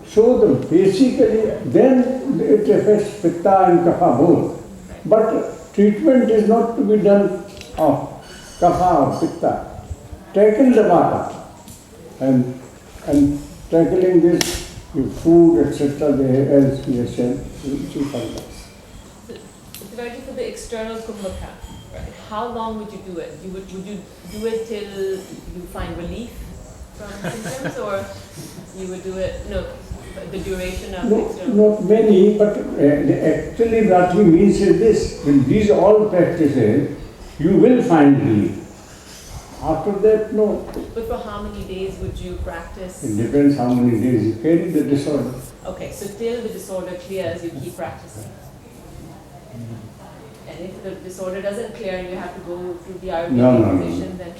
So basically, then it affects Pitta and Kapha both. But treatment is not to be done of Kapha or Pitta. Tackle the Vata and tackling this with food, etc., as we have said, which is fantastic. It's for the external Kumbhaka, right? How long would you do it? Would you do it till you find relief from symptoms, or you would do it, the duration of the external? Not many, but actually what he means is this: in these all practices, you will find relief. After that, no. But for how many days would you practice? It depends how many days you carry the disorder. Okay, so till the disorder clears, you keep practicing. And if the disorder doesn't clear and you have to go through the Ayurvedic position, then...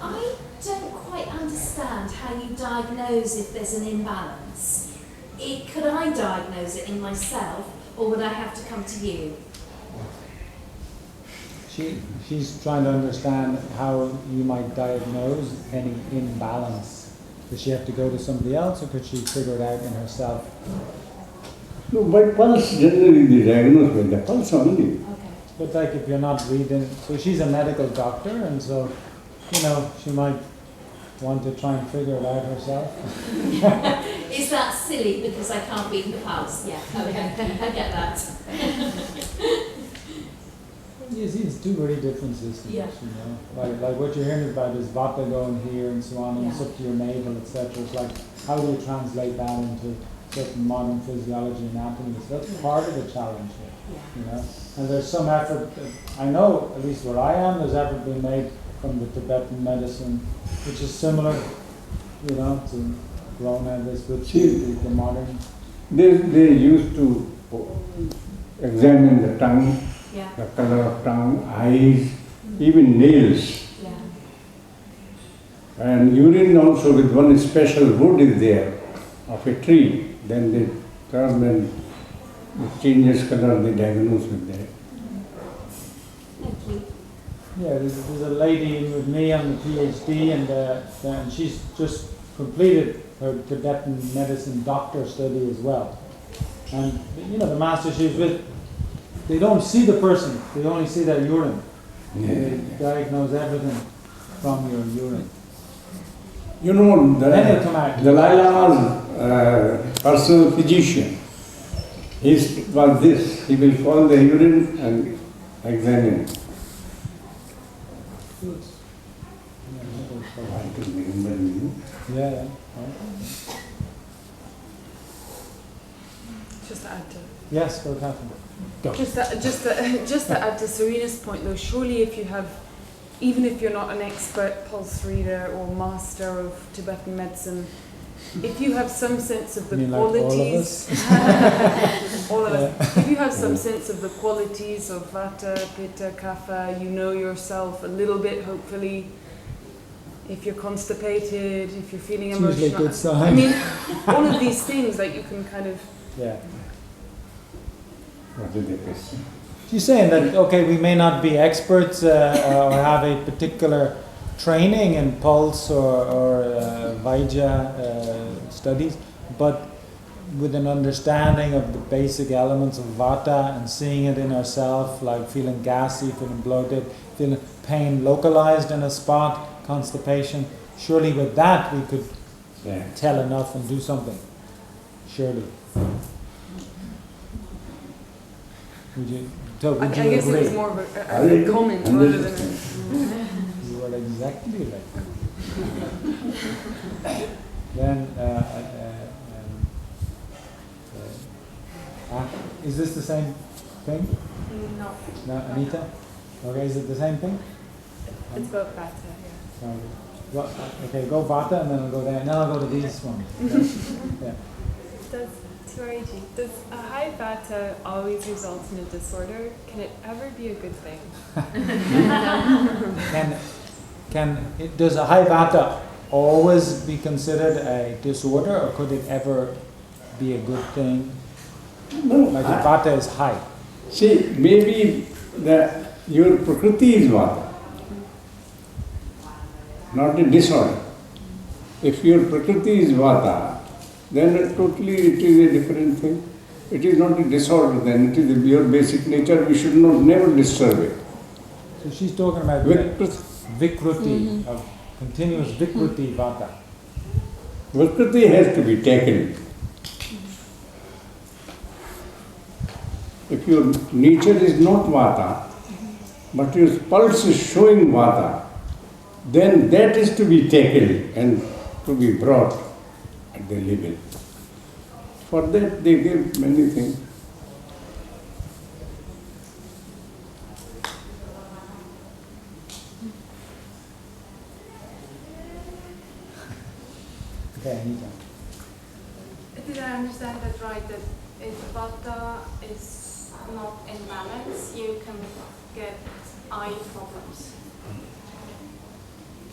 I don't quite understand how you diagnose if there's an imbalance. Could I diagnose it in myself, or would I have to come to you? She's trying to understand how you might diagnose any imbalance. Does she have to go to somebody else, or could she figure it out in herself? No, by pulse, generally they diagnose by the pulse only. Okay. But like if you're not reading, so she's a medical doctor, and so, she might want to try and figure it out herself. Is that silly because I can't read the pulse? Yeah, okay, I get that. You see, it's two very different systems, Yeah. Like what you're hearing about is Vata going here and so on, and it's up to your navel, etc. It's like, how do you translate that into certain modern physiology and anatomy? So that's part of the challenge here, And there's some effort, I know, at least where I am, there's effort being made from the Tibetan medicine, which is similar, to Rona, this with the modern. They used to examine the tongue, Yeah. the color of tongue, eyes, even nails. Yeah. And urine also with one special wood is there of a tree. Then they turn and it changes color, they diagnose with that. Thank you. Yeah, there's a lady with me on the PhD, and she's just completed her Tibetan medicine doctor study as well. And the master she's with, they don't see the person; they only see their urine. Yeah. They diagnose everything from your urine. The Dalai Lama's personal physician, was this. He will call the urine and examine it. Good. I can remember you. Yeah. Just to add to. Yes, go Catherine. Go. Just to add to Serena's point, though, surely even if you're not an expert pulse reader or master of Tibetan medicine, if you have some sense of the qualities, all of us, if you have some sense of the qualities of Vata, Pitta, Kapha, you know yourself a little bit, hopefully. If you're constipated, if you're feeling It's emotional, usually a good sign. I mean, all of these things, like you can kind of. Yeah. What did they say? She's saying that, okay, we may not be experts or have a particular training in pulse or Vaidya studies, but with an understanding of the basic elements of Vata and seeing it in ourselves, like feeling gassy, feeling bloated, feeling pain localized in a spot, constipation, surely with that we could tell enough and do something. Surely. Would you I guess agree? it was more of a comment rather than a. You are exactly right. Then, is this the same thing? No. No, Anita? Okay, is it the same thing? It's about Vata, yeah. Okay, go Vata and then I'll go there. And then I'll go to these ones. Yeah. Does a high Vata always result in a disorder? Can it ever be a good thing? Does a high Vata always be considered a disorder, or could it ever be a good thing? No. Like if Vata is high. See, maybe your Prakriti is Vata, not a disorder. A If your Prakriti is Vata, then totally it is a different thing. It is not a disorder then, it is your basic nature, we should not never disturb it. So she's talking about Vikruti, of continuous Vikruti Vata. Prakriti has to be taken. If your nature is not Vata, but your pulse is showing Vata, then that is to be taken and to be brought at the level. For that they give many things. Okay, Anita. Did I understand that right, that if Vata is not in balance, you can get eye problems?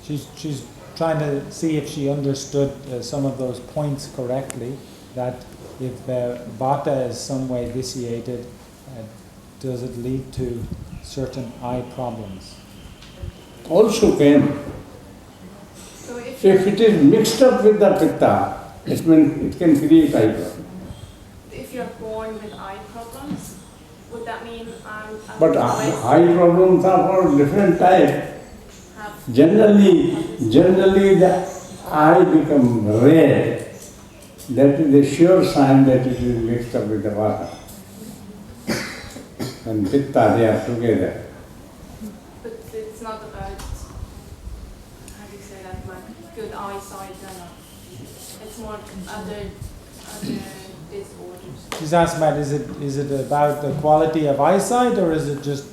She's trying to see if she understood some of those points correctly, that if Vata is some way vitiated, does it lead to certain eye problems? Also can. So if If it is mixed up with the Pitta, it can create eye problem. if you're born with eye problems, would that mean I'm But always eye problems are for different type. have Generally the eye become red. That is a sure sign that it is mixed up with the Vata. And Pitta, they are together. but it's not about, how do you say that, like good eyesight and it's more other disorders. She's asking about, is it about the quality of eyesight, or is it just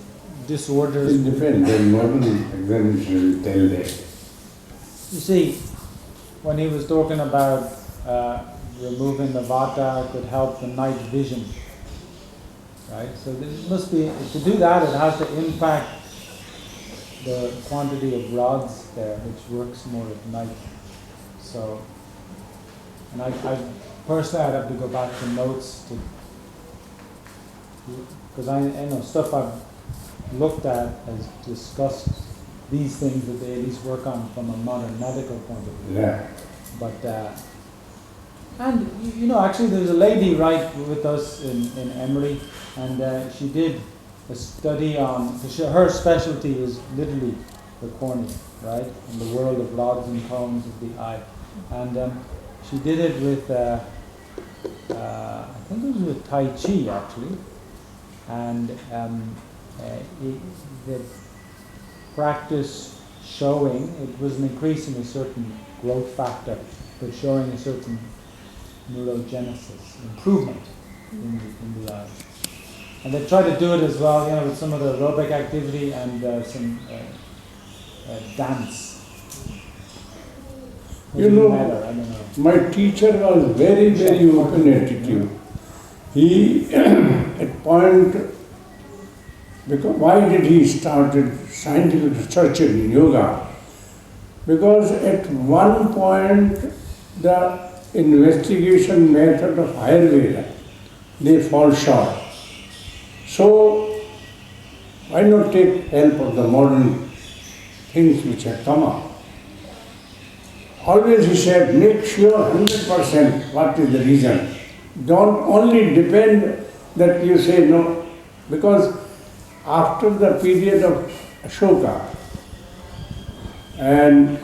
disorders? It depends. The modern examination will tell that. You see, when he was talking about removing the Vata could help the night vision, right? So it must be, to do that it has to impact the quantity of rods there, which works more at night. So, and I personally I'd have to go back to notes because I know stuff I've looked at has discussed these things that they at least work on from a modern medical point of view. Yeah. But and you know, actually there's a lady right with us in Emory, and she did a study on, her specialty is literally the cornea, right, in the world of rods and cones of the eye, and she did it with I think it was with Tai Chi actually, and the practice showing it was an increase in a certain growth factor, but showing a certain neurogenesis, improvement in the eye. And they try to do it as well, you know, with some of the aerobic activity and some dance. You Maybe know, matter, I don't know. my teacher was very, very open attitude. He, at point, because why did he start scientific research in yoga? Because at one point, the investigation method of Ayurveda, they fall short. So, why not take help of the modern things which have come up? Always he said, make sure 100% what is the reason. Don't only depend that you say no, because after the period of Ashoka, and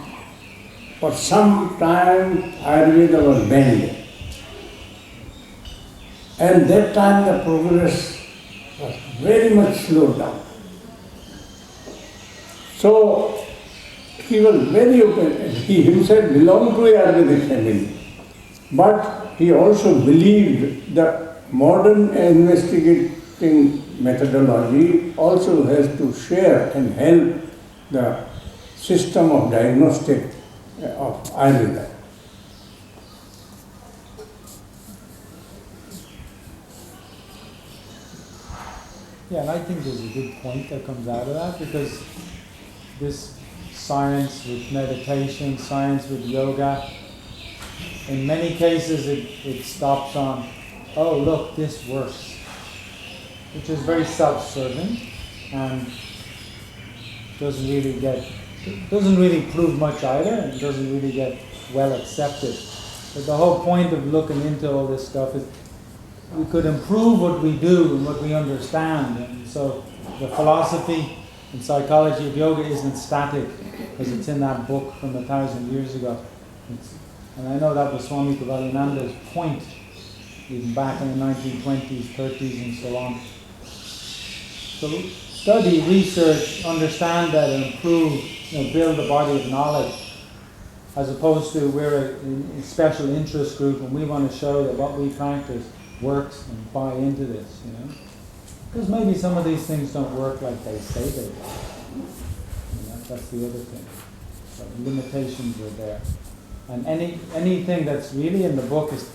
for some time Ayurveda was banned. And that time the progress was very much slowed down. So he was very open, and he himself belonged to a Ayurvedic family. But he also believed that modern investigating methodology also has to share and help the system of diagnostic of Ayurveda. Yeah, and I think there's a good point that comes out of that, because this science with meditation, science with yoga, in many cases it stops on, oh look, this works, which is very self-serving and doesn't really prove much either, and doesn't really get well accepted. But the whole point of looking into all this stuff is we could improve what we do and what we understand. And so the philosophy and psychology of yoga isn't static, because it's in that book from 1,000 years ago. And I know that was Swami Prabhadananda's point, even back in the 1920s, 30s and so on. So study, research, understand that, and improve, build a body of knowledge, as opposed to we're a special interest group and we want to show that what we practice works and buy into this, Because maybe some of these things don't work like they say they do. That's the other thing. So limitations are there. And anything that's really in the book is,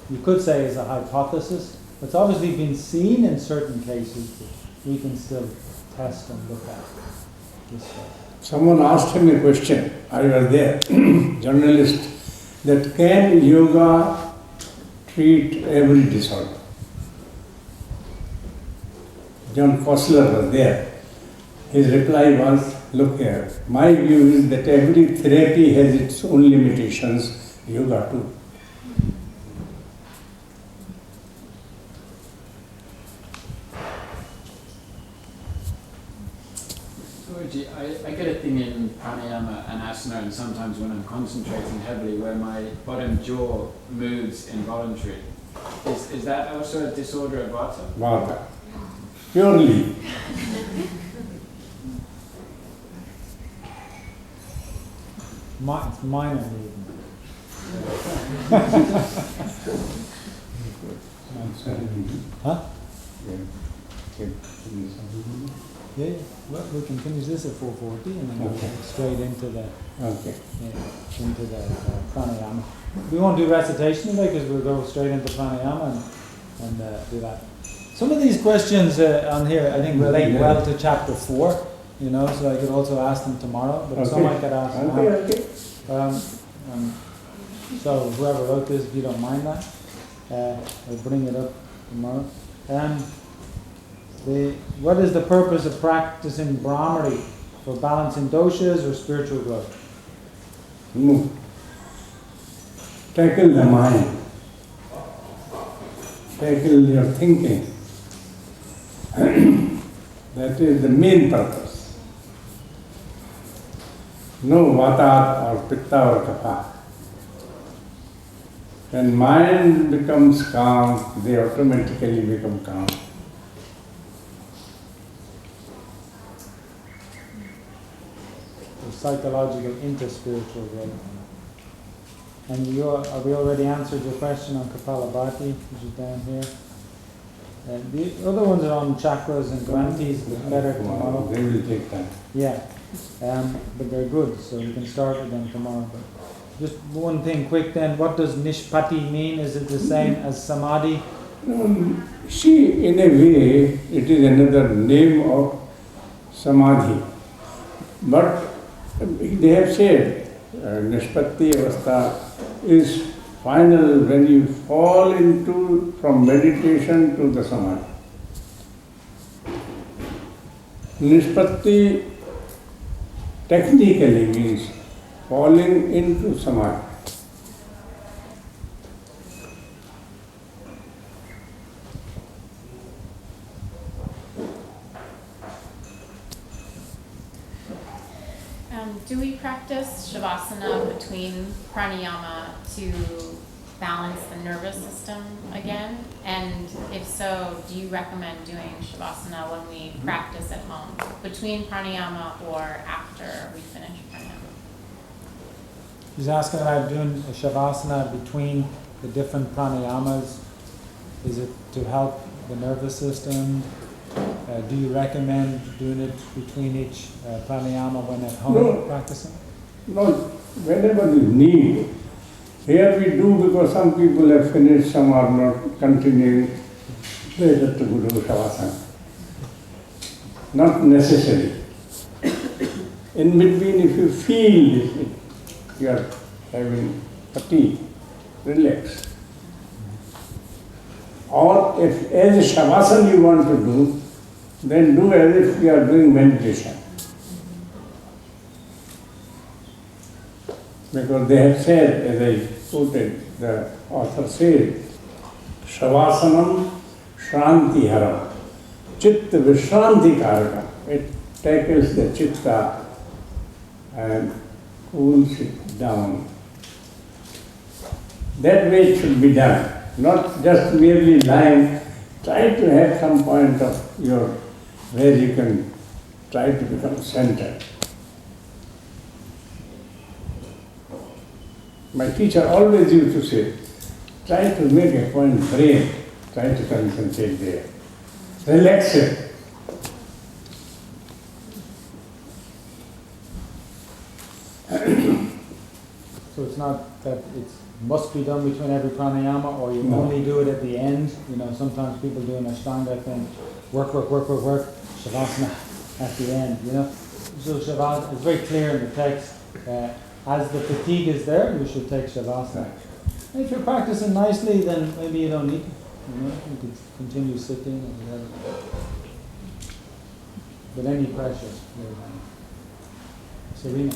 you could say, is a hypothesis. It's obviously been seen in certain cases, but we can still test and look at this way. Someone asked him a question, I was there, journalist, that can yoga treat every disorder? John Kostler was there. His reply was, look here, my view is that every therapy has its own limitations, yoga too. I get a thing in pranayama and asana, and sometimes when I'm concentrating heavily where my bottom jaw moves involuntarily. Is that also a disorder of vata? Vata. Purely. It's minor movement. Huh? Yeah, well, we can finish this at 4:40 and then go straight into the pranayama. We won't do recitation today because we'll go straight into pranayama and do that. Some of these questions on here I think relate well to chapter 4, so I could also ask them tomorrow, but some I could ask now. So whoever wrote this, if you don't mind that, I'll bring it up tomorrow. What is the purpose of practicing Brahmari? For balancing doshas or spiritual growth? Tackle the mind. Tackle your thinking. That is the main purpose. No vata or pitta or kapha. When mind becomes calm, they automatically become calm. Psychological interspiritual growth. And have we already answered your question on Kapalabhati, which is down here? The other ones are on chakras and granthis, but better tomorrow. They will take time. Yeah, but they're good, so we can start with them tomorrow. But just one thing quick then, what does nishpati mean? Is it the same as samadhi? See, in a way, it is another name of samadhi. But they have said nishpati avastha is final when you fall into from meditation to the samadhi. Nishpati technically means falling into samadhi. Do we practice Shavasana between pranayama to balance the nervous system again? And if so, do you recommend doing Shavasana when we practice at home, between pranayama or after we finish pranayama? He's asking about doing a Shavasana between the different pranayamas. Is it to help the nervous system? Do you recommend doing it between each pranayama when at home practicing? No, whenever you need. Here we do because some people have finished, some are not continuing. They have to do Shavasana. Not necessary. In between, if you feel you are having fatigue, relax. Or if as a Shavasana you want to do, then do as if you are doing meditation. because they have said, as I quoted, the author said, Shavasanam Shrantiharam, Chitta Vishranti Karaka. It tackles the chitta and cools it down. That way it should be done, not just merely lying. Try to have some point of your where you can try to become centered. My teacher always used to say, try to make a point brain, try to concentrate there. Relax it. So it's not that it must be done between every pranayama, or you only do it at the end. You know, sometimes people do an Ashtanga thing, work, Shavasana at the end, you know. So Shavasana is very clear in the text. As the fatigue is there, you should take Shavasana. And if you're practicing nicely, then maybe you don't need it. You know, you could continue sitting or whatever. But any pressure, Serena.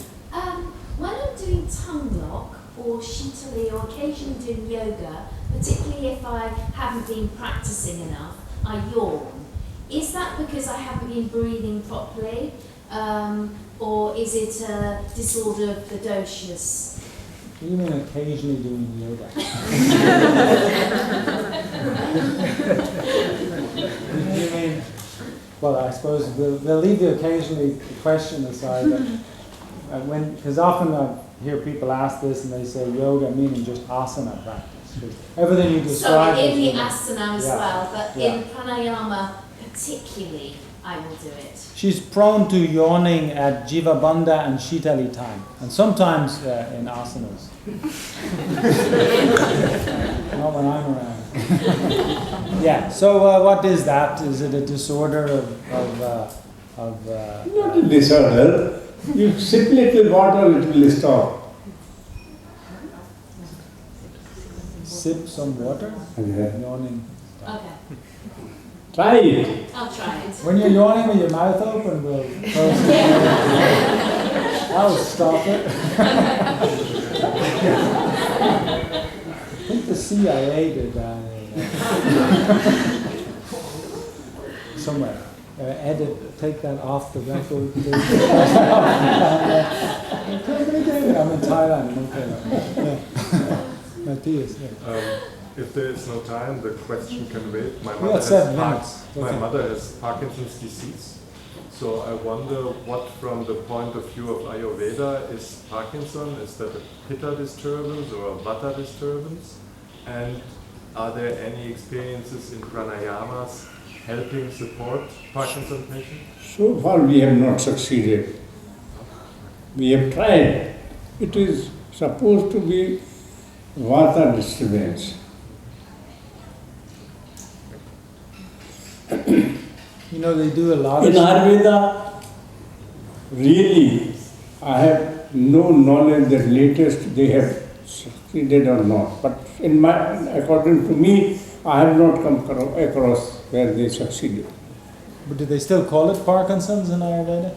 When I'm doing tongue lock or shitali or occasionally doing yoga, particularly if I haven't been practicing enough, I yawn. Is that because I haven't been breathing properly? Or is it a disorder of the doshas? What do you mean occasionally doing yoga? You mean, well, I suppose we'll leave the occasionally question aside. Because often I hear people ask this and they say yoga meaning just asana practice. Everything you describe. Sorry, in the asana as well, but Yeah. in pranayama particularly, I will do it. She's prone to yawning at Jiva Bandha and Shitali time, and sometimes in asanas. Not when I'm around. Yeah, so what is that? Is it a disorder of Not a disorder. You sip little water, it will stop. Sip some water? Yeah. Yawning. Okay, Try it. I'll try it. When you're yawning with your mouth open, we'll close it. That'll stop it. I think the CIA did that somewhere. Take that off the record. I'm in Thailand. Okay. Matthias. If there is no time, the question can wait. My We mother, got 7 minutes. My Okay. mother has Parkinson's disease, so I wonder what, from the point of view of Ayurveda, is Parkinson? Is that a pitta disturbance or a vata disturbance? And are there any experiences in pranayamas helping support Parkinson patients? So far we have not succeeded. We have tried. It is supposed to be vata disturbance. You know, they do a lot In of... Ayurveda, really, I have no knowledge that latest they have succeeded or not. But according to me, I have not come across where they succeeded. But do they still call it Parkinson's in Ayurveda?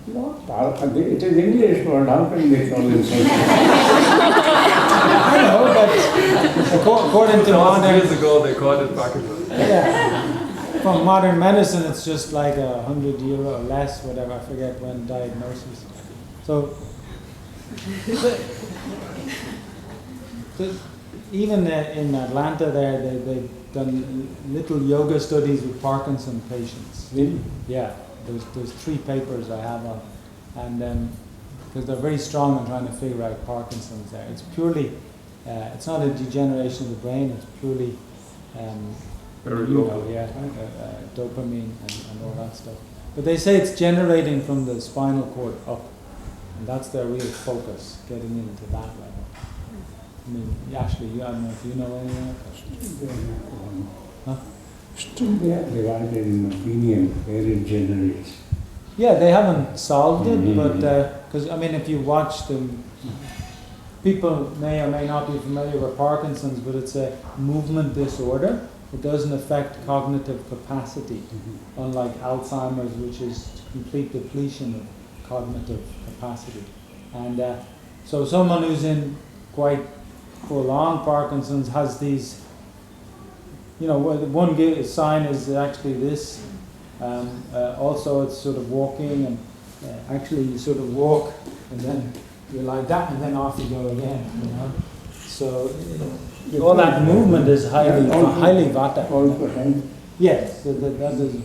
No, it is English word. How can they call it something? I know, but according to 1,000 modern... years ago, they called it Parkinson. Yeah. From modern medicine, it's just like €100 or less, whatever. I forget when diagnosis. So, even in Atlanta, they've done little yoga studies with Parkinson patients. Really? Yeah, there's 3 papers I have on, and because they're very strong in trying to figure out Parkinson's there. It's purely, it's not a degeneration of the brain. It's purely. Very you local. know, yeah, dopamine and all that stuff. But they say it's generating from the spinal cord up, and that's their real focus, getting into that level. I mean, Ashley, I don't know if you know anyone. Huh? Still they are divided in opinion where it generates. Yeah, they haven't solved it, but because I mean, if you watch them, people may or may not be familiar with Parkinson's, but it's a movement disorder. It doesn't affect cognitive capacity, unlike Alzheimer's, which is complete depletion of cognitive capacity. And So someone who's in quite full-on Parkinson's has these, one sign is actually this. Also, it's sort of walking, and actually you sort of walk, and then you're like that, and then off you go again. So all that movement is highly vata. Also hand. Yes, that is.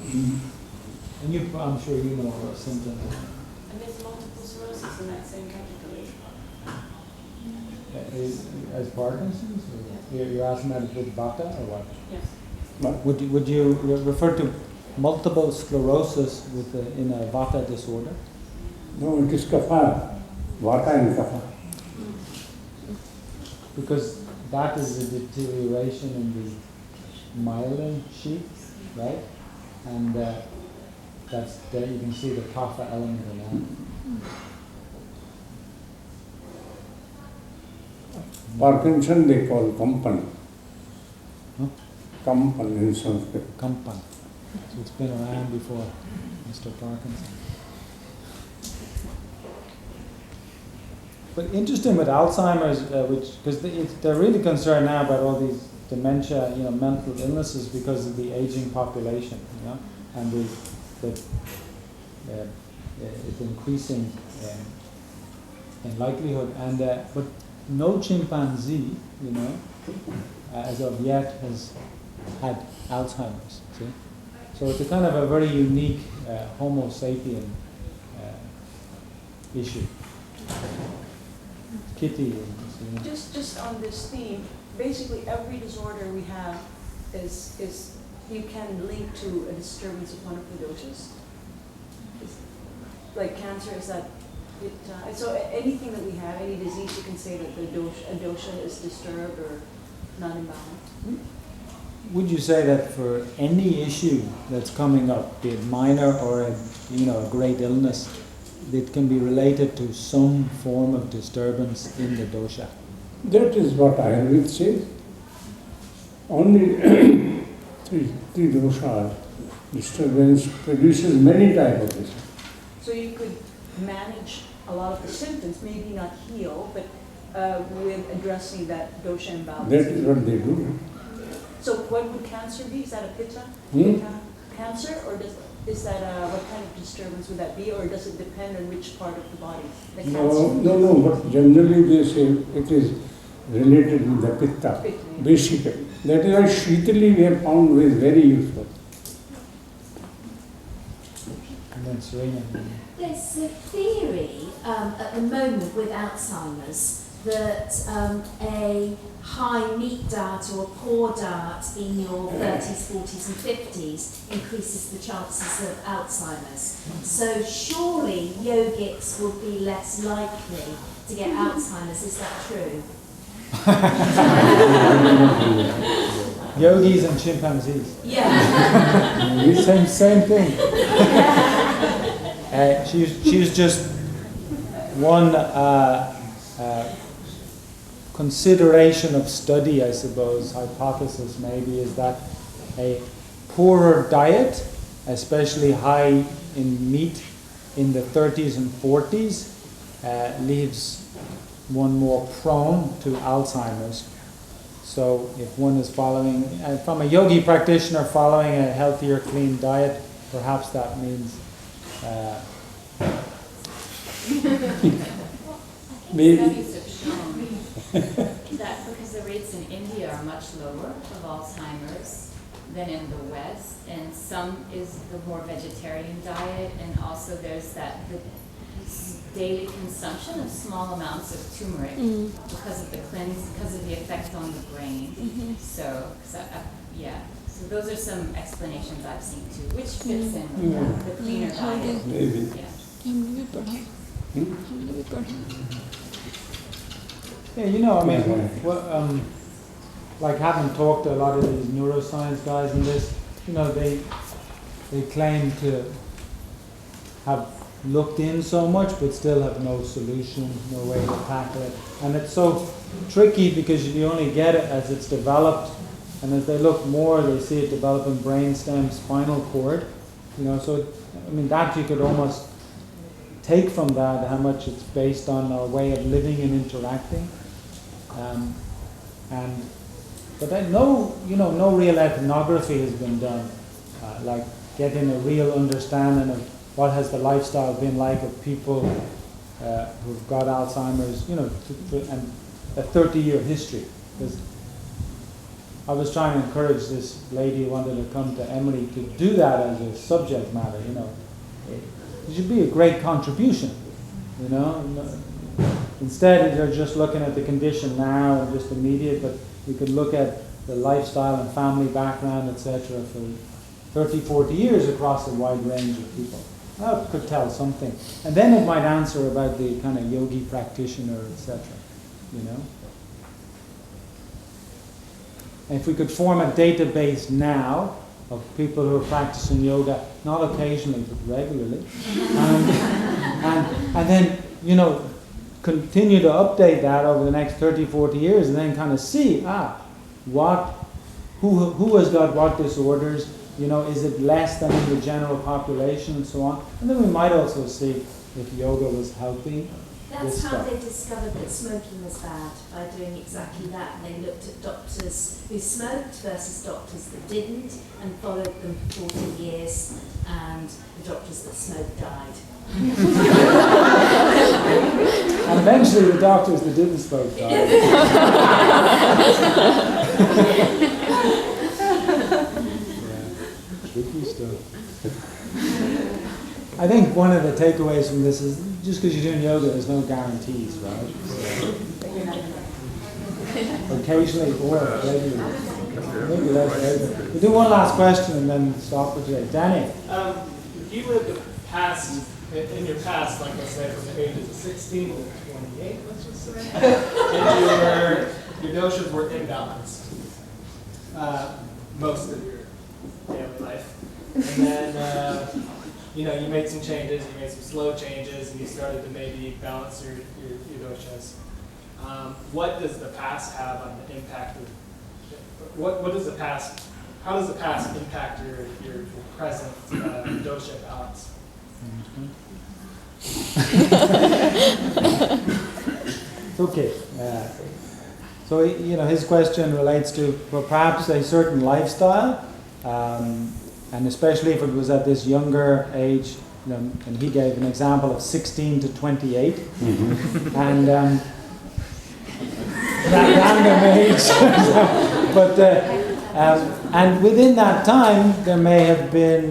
And I'm sure you know the symptoms. And there's multiple sclerosis in that same category. As Parkinson's? You're asking that with vata or what? Yes. Would you refer to multiple sclerosis in a vata disorder? No, it is kapha. Vata and kapha. Because that is a deterioration in the myelin sheath, right? And that's there. You can see the kapha element in that. Parkinson they call kampan. Huh? Kampan in Sanskrit. Kampan. So it's been around before Mr. Parkinson. But interesting with Alzheimer's, because they're really concerned now about all these dementia, mental illnesses because of the aging population, and it's increasing in likelihood. And but no chimpanzee, as of yet has had Alzheimer's. See? So it's a kind of a very unique Homo sapien issue. Kitty. Just on this theme, basically every disorder we have is you can link to a disturbance of one of the doshas. Like cancer, is that it? So anything that we have, any disease, you can say that a dosha is disturbed or not in balance. Would you say that for any issue that's coming up, be it minor or a great illness, it can be related to some form of disturbance in the dosha? That is what Ayurveda says. Only three doshas. Disturbance produces many types of this. So you could manage a lot of the symptoms, maybe not heal, but with addressing that dosha imbalance. That is what they do. So what would cancer be? Is that a pitta? Cancer, or is that what kind of disturbance would that be, or does it depend on which part of the body? The cancer? No, but generally they say it is related with the pitta, basically. That is why Shitali we have found is very useful. And then Serena. There's a theory at the moment with Alzheimer's that a high meat diet or a poor diet in your 30s, 40s and 50s increases the chances of Alzheimer's. So surely yogics would be less likely to get Alzheimer's. Is that true? Yogis and chimpanzees. Yeah. Same thing. She's just one consideration of study, I suppose, hypothesis maybe, is that a poorer diet, especially high in meat in the 30s and 40s, leaves one more prone to Alzheimer's. So if one is following, from a yogi practitioner following a healthier, clean diet, perhaps that means Maybe. Studies have shown that because the rates in India are much lower of Alzheimer's than in the West, and some is the more vegetarian diet, and also there's the daily consumption of small amounts of turmeric because of the because of the effect on the brain. So those are some explanations I've seen too, which fits in with the cleaner diet. Maybe. Yeah. Yeah, like having talked to a lot of these neuroscience guys in this, they claim to have looked in so much but still have no solution, no way to tackle it. And it's so tricky because you only get it as it's developed, and as they look more, they see it develop in brainstem, spinal cord, so that you could almost take from that, how much it's based on our way of living and interacting. But then no real ethnography has been done, like getting a real understanding of what has the lifestyle been like of people who've got Alzheimer's, and a 30-year history. Because I was trying to encourage this lady who wanted to come to Emory to do that as a subject matter, It should be a great contribution, Instead, they're just looking at the condition now and just immediate, but we could look at the lifestyle and family background, etc., for 30, 40 years across a wide range of people. That could tell something. And then it might answer about the kind of yogi practitioner, etc., And if we could form a database now of people who are practicing yoga, not occasionally, but regularly, and then, continue to update that over the next 30, 40 years, and then kind of see, who has got what disorders, is it less than in the general population and so on. And then we might also see if yoga was helping. That's how they discovered that smoking was bad, by doing exactly that. And they looked at doctors who smoked versus doctors that didn't, and followed them for 40 years, and the doctors that smoked died. And eventually the doctors that didn't smoke died. Tricky stuff. I think one of the takeaways from this is just because you're doing yoga, there's no guarantees, right? Occasionally or regularly. Maybe less regularly. We'll do one last question and then stop for today. Danny? If you lived in your past, like let's say from the ages of 16 to 28, let's just say, and your doshas were imbalanced most of your daily life. And then you made some changes, you made some slow changes, and you started to maybe balance your doshas. What does the past have on the impact of, how does the past impact your present dosha balance? Okay. So his question relates to perhaps a certain lifestyle, and especially if it was at this younger age, and he gave an example of 16 to 28, and that random age. But and within that time, there may have been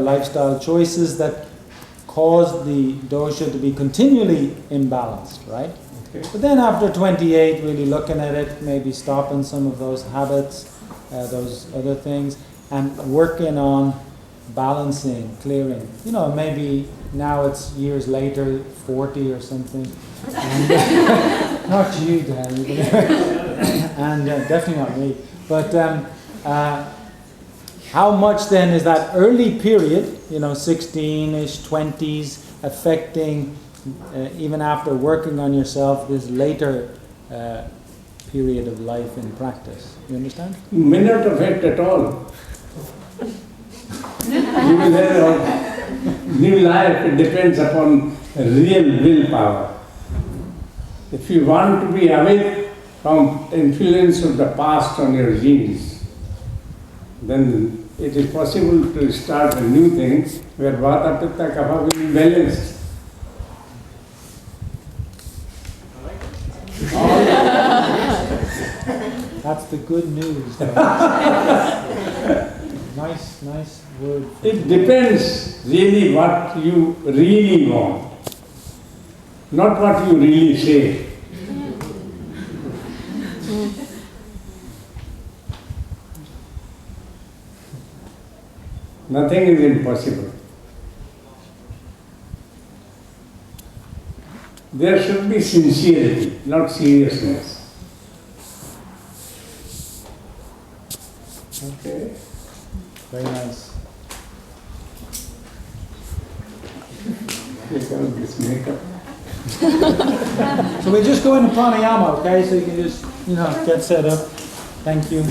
lifestyle choices that caused the dosha to be continually imbalanced, right? Okay. But then after 28, really looking at it, maybe stopping some of those habits, those other things, and working on balancing, clearing. Maybe now it's years later, 40 or something. And, not you, Danny, and definitely not me. But how much then is that early period, 16-ish, 20s, affecting, even after working on yourself, this later period of life in practice? You understand? May not affect at all. You will have new life, it depends upon real willpower. If you want to be away from influence of the past on your genes, then it is possible to start a new thing where Vata, Pitta, Kapha will be balanced. That's the good news. Nice word. It depends really what you really want, not what you really say. Nothing is impossible. There should be sincerity, not seriousness. Okay. Very nice. Take out this makeup. So we just go into pranayama, okay? So you can just, get set up. Thank you.